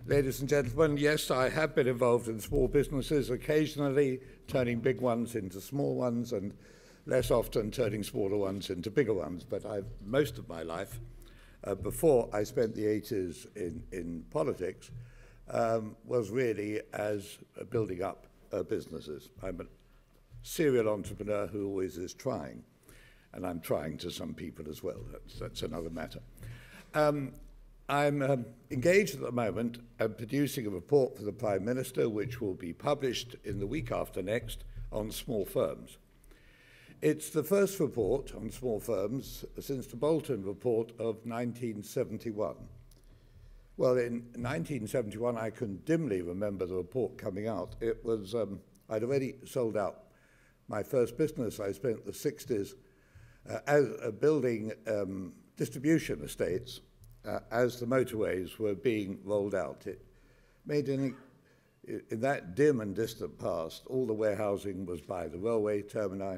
Ladies and gentlemen, yes, I have been involved in small businesses, occasionally turning big ones into small ones and less often turning smaller ones into bigger ones. But most of my life, before I spent the 80s in politics, was really as building up businesses. I'm a serial entrepreneur who always is trying, and I'm trying to some people as well. That's another matter. I'm engaged at the moment producing a report for the Prime Minister, which will be published in the week after next on small firms. It's the first report on small firms since the Bolton report of 1971. Well, in 1971, I can dimly remember the report coming out. It was, I'd already sold out my first business. I spent the 60s building distribution estates as the motorways were being rolled out. It made in that dim and distant past, all the warehousing was by the railway termini,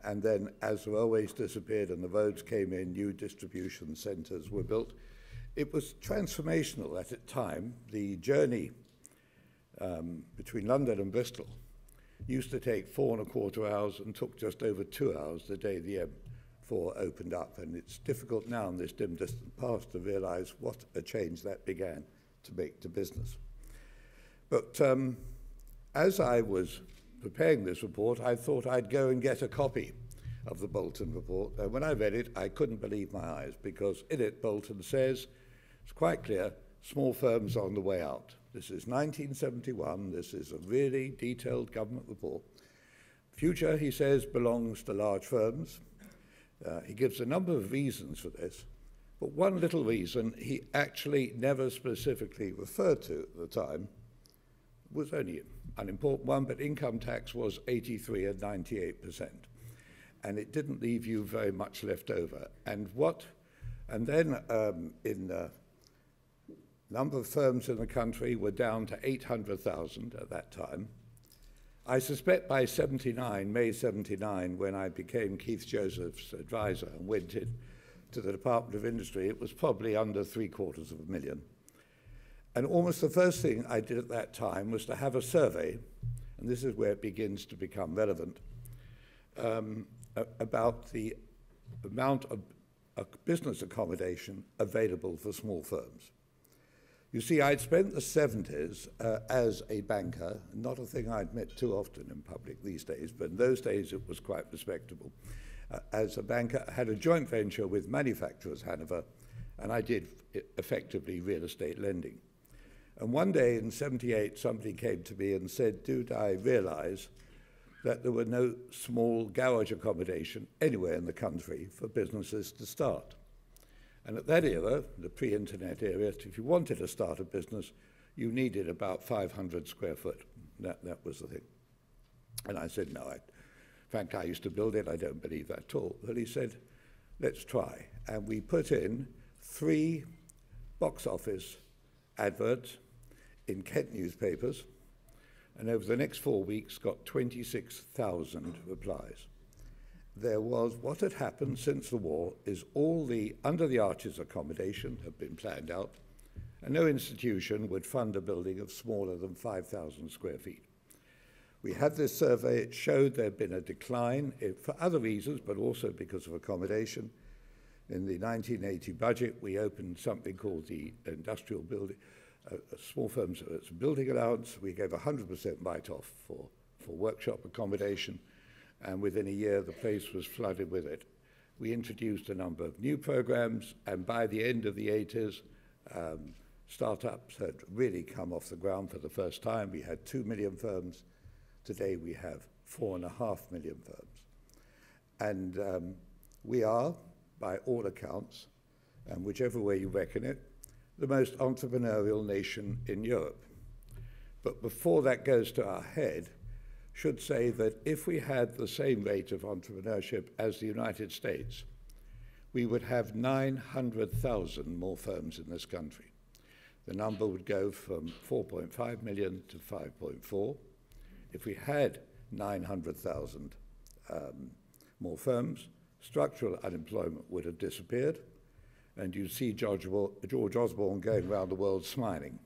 and then as the railways disappeared and the roads came in, new distribution centres were built. It was transformational at the time. The journey between London and Bristol used to take 4¼ hours and took just over 2 hours the day the M4 opened up. And it's difficult now in this dim, distant past to realise what a change that began to make to business. But as I was preparing this report, I thought I'd go and get a copy of the Bolton report. And when I read it, I couldn't believe my eyes, because in it, Bolton says, it's quite clear, small firms on the way out. This is 1971. This is a really detailed government report. Future, he says, belongs to large firms. He gives a number of reasons for this, but one little reason he actually never specifically referred to at the time was only an important one, but income tax was 83 and 98%. And it didn't leave you very much left over. And then number of firms in the country were down to 800,000 at that time. I suspect by 79, May 79, when I became Keith Joseph's advisor and went in to the Department of Industry, it was probably under 750,000. And almost the first thing I did at that time was to have a survey, and this is where it begins to become relevant, about the amount of business accommodation available for small firms. You see, I'd spent the 70s as a banker, not a thing I admit too often in public these days, but in those days it was quite respectable. As a banker, I had a joint venture with Manufacturers Hanover, and I did effectively real estate lending. And one day in 78, somebody came to me and said, "Dude, I realize that there were no small garage accommodation anywhere in the country for businesses to start." And at that era, the pre-internet era, if you wanted to start a business, you needed about 500 square foot. That was the thing. And I said, no, in fact, I used to build it. I don't believe that at all. But he said, let's try. And we put in 3 box office adverts in Kent newspapers, and over the next 4 weeks got 26,000 replies. There was, what had happened since the war is all the under the arches accommodation had been planned out, and no institution would fund a building of smaller than 5,000 square feet. We had this survey. It showed there had been a decline for other reasons, but also because of accommodation. In the 1980 budget, we opened something called the industrial building, small firms building allowance. We gave 100% write-off for workshop accommodation. And within a year, the place was flooded with it. We introduced a number of new programs, and by the end of the 80s, startups had really come off the ground for the first time. We had 2 million firms. Today, we have 4.5 million firms. And we are, by all accounts, and whichever way you reckon it, the most entrepreneurial nation in Europe. But before that goes to our head, should say that if we had the same rate of entrepreneurship as the United States, we would have 900,000 more firms in this country. The number would go from 4.5 million to 5.4. If we had 900,000 more firms, structural unemployment would have disappeared, and you'd see George Osborne going around the world smiling.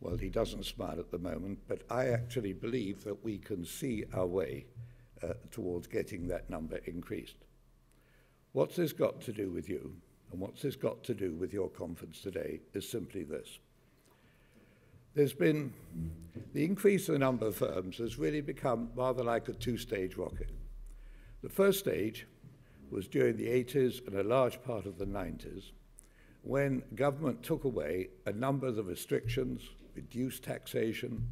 Well, he doesn't smile at the moment, but I actually believe that we can see our way towards getting that number increased. What's this got to do with you, and what's this got to do with your conference today is simply this. There's been, the increase in the number of firms has really become rather like a two-stage rocket. The first stage was during the 80s and a large part of the 90s, when government took away a number of the restrictions, reduced taxation,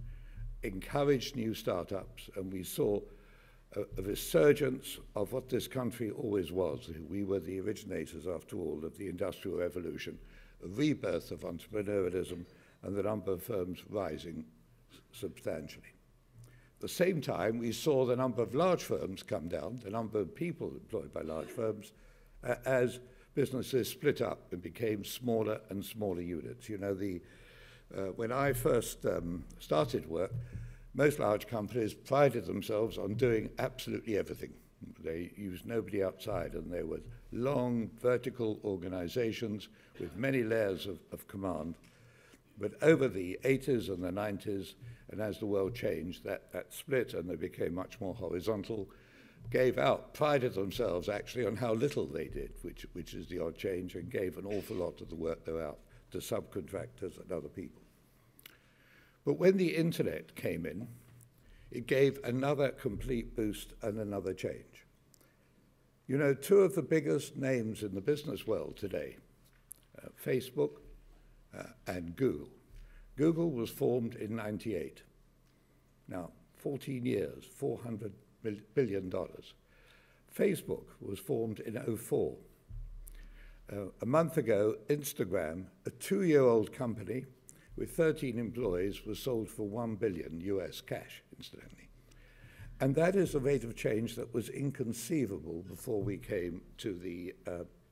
encouraged new startups, and we saw a resurgence of what this country always was. We were the originators, after all, of the Industrial Revolution, a rebirth of entrepreneurialism, and the number of firms rising substantially. At the same time, we saw the number of large firms come down, the number of people employed by large firms, as businesses split up and became smaller and smaller units. You know, when I first started work, most large companies prided themselves on doing absolutely everything. They used nobody outside, and there were long vertical organizations with many layers of command. But over the 80s and the 90s, and as the world changed, that split and they became much more horizontal, prided themselves actually on how little they did, which is the odd change, and gave an awful lot of the work they were out to subcontractors and other people. But when the internet came in, it gave another complete boost and another change. You know, two of the biggest names in the business world today, Facebook and Google. Google was formed in '98. Now, 14 years, $400 billion. Facebook was formed in '04. A month ago, Instagram, a 2-year-old company with 13 employees, was sold for $1 billion US cash, incidentally. And that is a rate of change that was inconceivable before we came to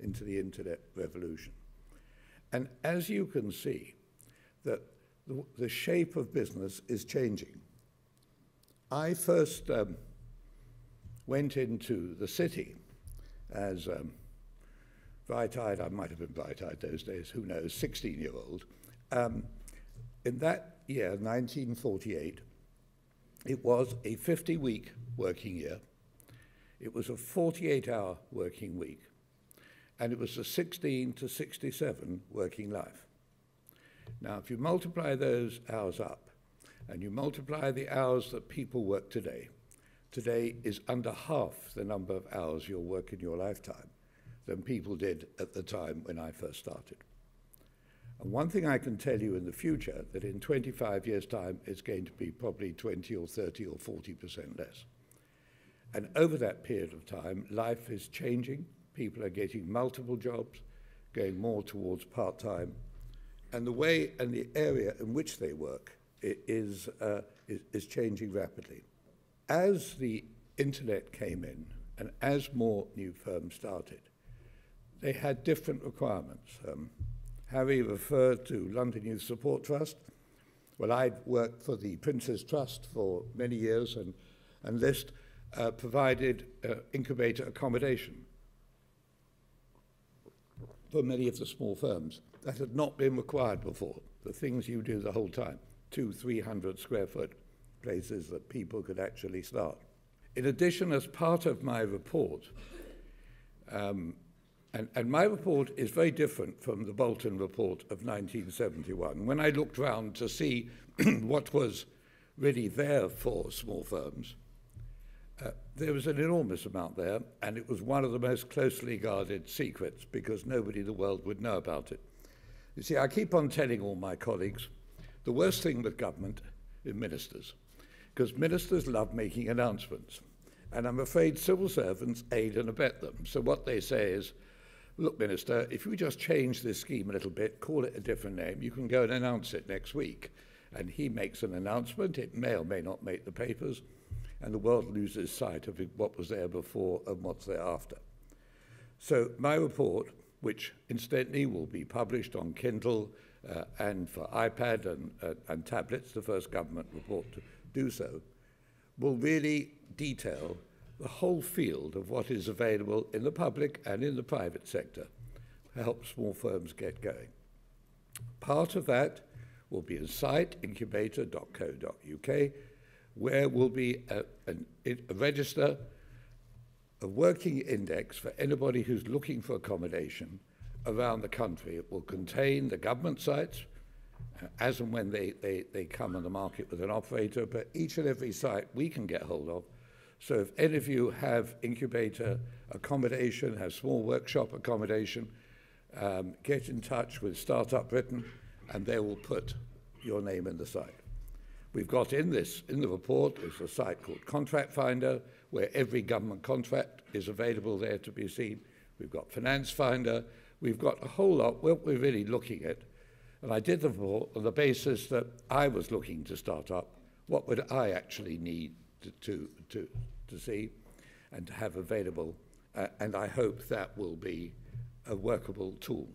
into the internet revolution. And as you can see, that the shape of business is changing. I first went into the city as bright-eyed, I might have been bright-eyed those days, who knows, 16-year-old. In that year, 1948, it was a 50-week working year. It was a 48-hour working week. And it was a 16 to 67 working life. Now, if you multiply those hours up, and you multiply the hours that people work today is under half the number of hours you'll work in your lifetime than people did at the time when I first started. And one thing I can tell you in the future, that in 25 years' time, it's going to be probably 20 or 30 or 40% less. And over that period of time, life is changing. People are getting multiple jobs, going more towards part-time. And the way and the area in which they work is changing rapidly. As the internet came in, and as more new firms started, they had different requirements. Harry referred to London Youth Support Trust. Well, I'd worked for the Prince's Trust for many years, and LIST provided incubator accommodation for many of the small firms. That had not been required before. The things you do the whole time, 200-300 square foot places that people could actually start. In addition, as part of my report, and my report is very different from the Bolton report of 1971. When I looked round to see what was really there for small firms, there was an enormous amount there, and it was one of the most closely guarded secrets because nobody in the world would know about it. You see, I keep on telling all my colleagues, the worst thing with government is ministers, because ministers love making announcements. And I'm afraid civil servants aid and abet them. So what they say is, look, Minister, if you just change this scheme a little bit, call it a different name, you can go and announce it next week. And he makes an announcement, it may or may not make the papers, and the world loses sight of what was there before and what's there after. So my report, which incidentally will be published on Kindle and for iPad and tablets, the first government report to do so, will really detail the whole field of what is available in the public and in the private sector to help small firms get going. Part of that will be a site, incubator.co.uk, where will be a register, a working index for anybody who's looking for accommodation around the country. It will contain the government sites, as and when they come on the market with an operator, but each and every site we can get hold of. So if any of you have incubator accommodation, have small workshop accommodation, get in touch with Startup Britain and they will put your name in the site. We've got in the report, is a site called Contract Finder, where every government contract is available there to be seen. We've got Finance Finder. We've got a whole lot what we're really looking at. And I did the report on the basis that I was looking to start up. What would I actually need to see and to have available? And I hope that will be a workable tool.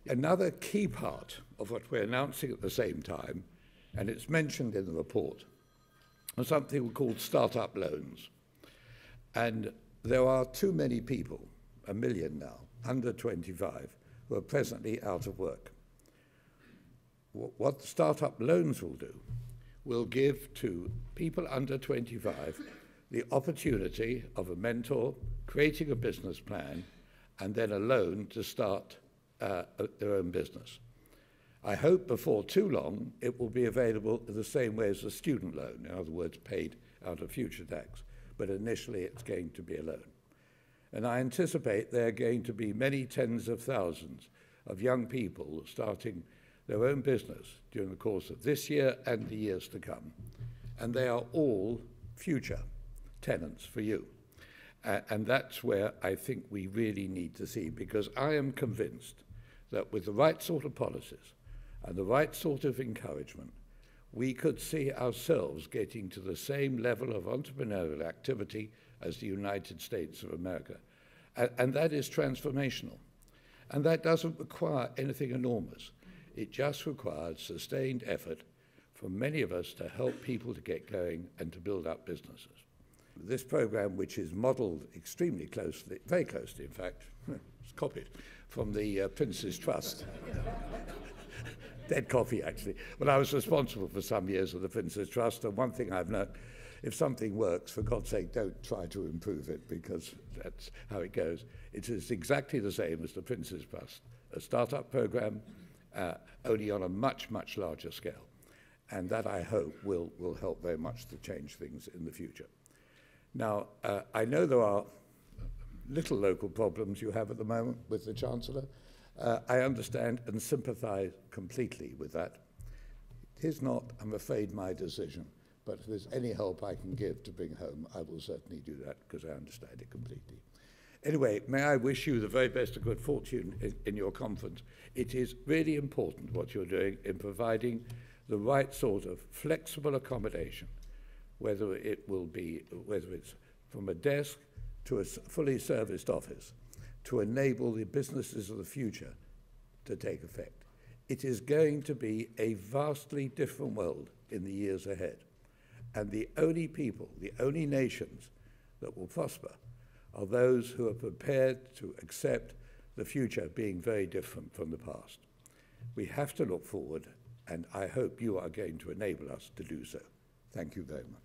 Another key part of what we're announcing at the same time, and it's mentioned in the report, is something called startup loans. And there are too many people, 1 million now, under 25, who are presently out of work. What the startup loans will do will give to people under 25 the opportunity of a mentor creating a business plan and then a loan to start their own business. I hope before too long it will be available the same way as a student loan, in other words, paid out of future tax, but initially it's going to be a loan. And I anticipate there are going to be many tens of thousands of young people starting their own business during the course of this year and the years to come. And they are all future tenants for you. And that's where I think we really need to see, because I am convinced that with the right sort of policies and the right sort of encouragement, we could see ourselves getting to the same level of entrepreneurial activity as the United States of America. And that is transformational. And that doesn't require anything enormous. It just requires sustained effort from many of us to help people to get going and to build up businesses. This program, which is modeled extremely closely, very closely in fact, it's copied from the Prince's Trust. Dead copy, actually. But I was responsible for some years of the Prince's Trust, and one thing I've learned, if something works, for God's sake, don't try to improve it, because that's how it goes. It is exactly the same as the Prince's Trust, a startup program, only on a much, much larger scale. And that, I hope, will help very much to change things in the future. Now, I know there are little local problems you have at the moment with the Chancellor. I understand and sympathise completely with that. It is not, I'm afraid, my decision, but if there's any help I can give to bring home, I will certainly do that, because I understand it completely. Anyway, may I wish you the very best of good fortune in your conference. It is really important what you're doing in providing the right sort of flexible accommodation, whether it's from a desk to a fully serviced office, to enable the businesses of the future to take effect. It is going to be a vastly different world in the years ahead. And the only people, the only nations that will prosper are those who are prepared to accept the future being very different from the past. We have to look forward, and I hope you are going to enable us to do so. Thank you very much.